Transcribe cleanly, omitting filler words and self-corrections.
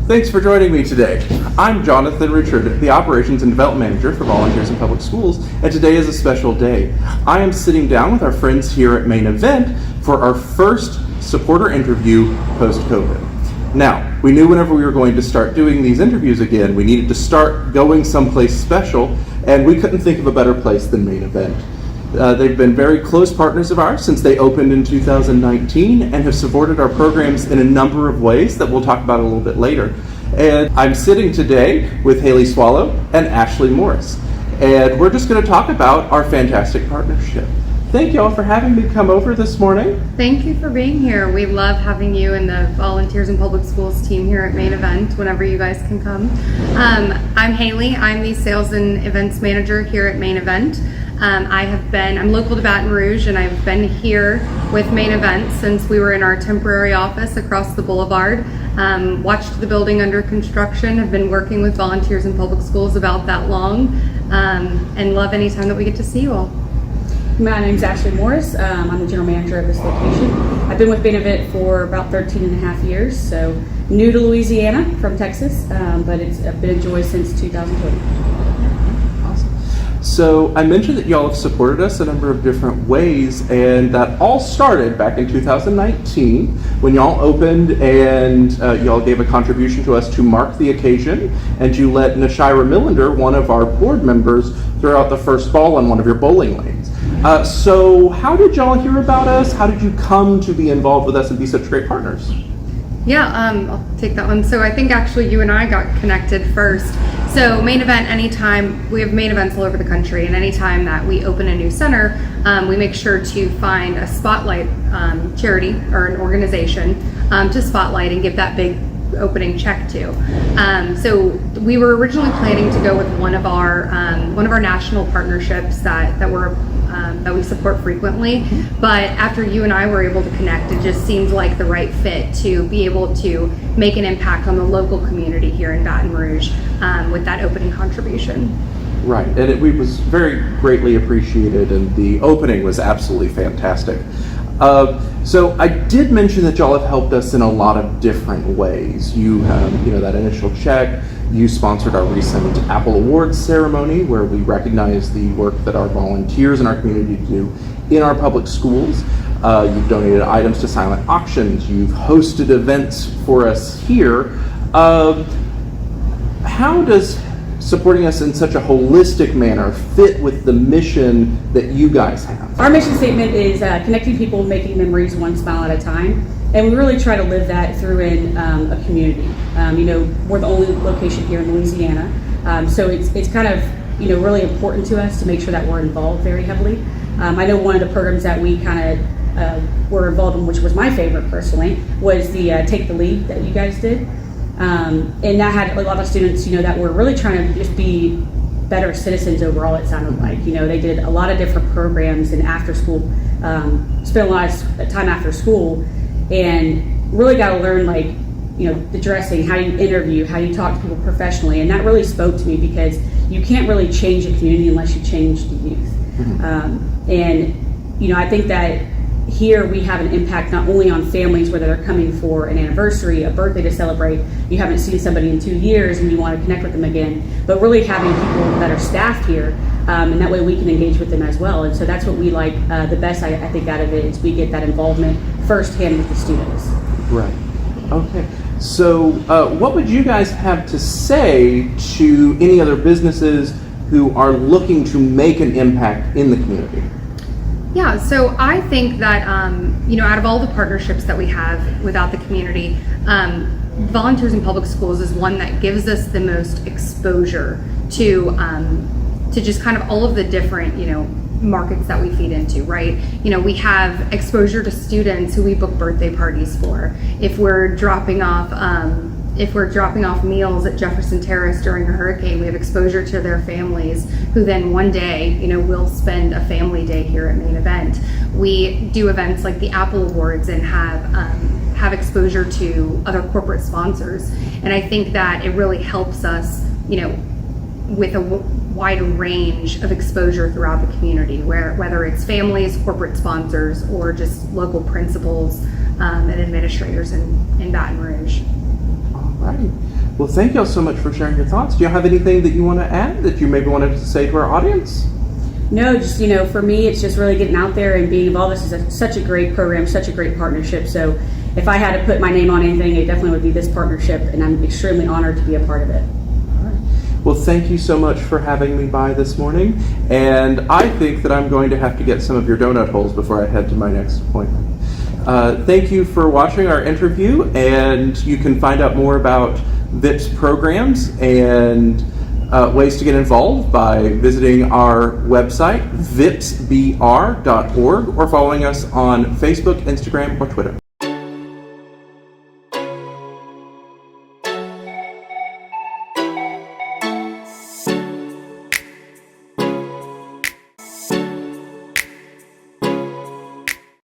Thanks for joining me today. I'm Jonathan Richard, the Operations and Development Manager for Volunteers in Public Schools, and today is a special day. I am sitting down with our friends here at Main Event for our first supporter interview post-COVID. Now, we knew whenever we were going to start doing these interviews again, we needed to start going someplace special, and we couldn't think of a better place than Main Event. They've been very close partners of ours since they opened in 2019 and have supported our programs in a number of ways that we'll talk about a little bit later. And I'm sitting today with Haley Swallow and Ashley Morris. And we're just going to talk about our fantastic partnership. Thank you all for having me come over this morning. Thank you for being here. We love having you and the Volunteers in Public Schools team here at Main Event whenever you guys can come. I'm Haley. I'm the Sales and Events Manager here at Main Event. I'm local to Baton Rouge, and I've been here with Main Event since we were in our temporary office across the boulevard. Watched the building under construction, have been working with Volunteers in Public Schools about that long, and love any time that we get to see you all. My name's Ashley Morris. I'm the general manager of this location. I've been with Main Event for about 13 and a half years, so new to Louisiana from Texas, but it's been a joy since 2020. So I mentioned that y'all have supported us a number of different ways, and that all started back in 2019 when y'all opened and y'all gave a contribution to us to mark the occasion, and you let Nashira Millender, one of our board members, throw out the first ball on one of your bowling lanes. So how did y'all hear about us? How did you come to be involved with us and be such great partners? Yeah, I'll take that one. So I think actually you and I got connected first. So Main Event, anytime, we have Main Events all over the country, and anytime that we open a new center, we make sure to find a spotlight charity or an organization to spotlight and give that big opening check to. So we were originally planning to go with one of our national partnerships that we support frequently, but after you and I were able to connect, it just seemed like the right fit to be able to make an impact on the local community here in Baton Rouge with that opening contribution. Right, and it was very greatly appreciated, and the opening was absolutely fantastic. So I did mention that y'all have helped us in a lot of different ways. You have, that initial check. You sponsored our recent Apple Awards ceremony, where we recognize the work that our volunteers in our community do in our public schools. You've donated items to silent auctions. You've hosted events for us here. How does supporting us in such a holistic manner fit with the mission that you guys have? Our mission statement is connecting people, making memories one smile at a time. And we really try to live that through in a community. We're the only location here in Louisiana. So it's kind of, really important to us to make sure that we're involved very heavily. I know one of the programs that we kind of were involved in, which was my favorite personally, was the Take the Lead that you guys did. And that had a lot of students, that were really trying to just be better citizens overall, it sounded like. They did a lot of different programs and after school, spent a lot of time after school, and really got to learn, the dressing, how you interview, how you talk to people professionally. And that really spoke to me because you can't really change a community unless you change the youth. And I think that here we have an impact not only on families, whether they're coming for an anniversary, a birthday to celebrate, you haven't seen somebody in 2 years and you want to connect with them again, but really having people that are staffed here, and that way we can engage with them as well. And so that's what we like the best, I think, out of it is we get that involvement firsthand with the students. Right. Okay. So what would you guys have to say to any other businesses who are looking to make an impact in the community? Yeah, so I think that, out of all the partnerships that we have without the community, Volunteers in Public Schools is one that gives us the most exposure to just kind of all of the different, markets that we feed into, right? We have exposure to students who we book birthday parties for. If we're dropping off meals at Jefferson Terrace during a hurricane, we have exposure to their families who then one day, will spend a family day here at Main Event. We do events like the Apple Awards and have exposure to other corporate sponsors. And I think that it really helps us, with a wide range of exposure throughout the community, whether it's families, corporate sponsors, or just local principals and administrators in Baton Rouge. All right. Well, thank y'all so much for sharing your thoughts. Do you have anything that you want to add that you maybe wanted to say to our audience? No, just, for me, it's just really getting out there and being involved. This is such a great program, such a great partnership. So if I had to put my name on anything, it definitely would be this partnership, and I'm extremely honored to be a part of it. Well, thank you so much for having me by this morning, and I think that I'm going to have to get some of your donut holes before I head to my next appointment. Thank you for watching our interview, and you can find out more about VIPS programs and ways to get involved by visiting our website, vipsbr.org, or following us on Facebook, Instagram, or Twitter.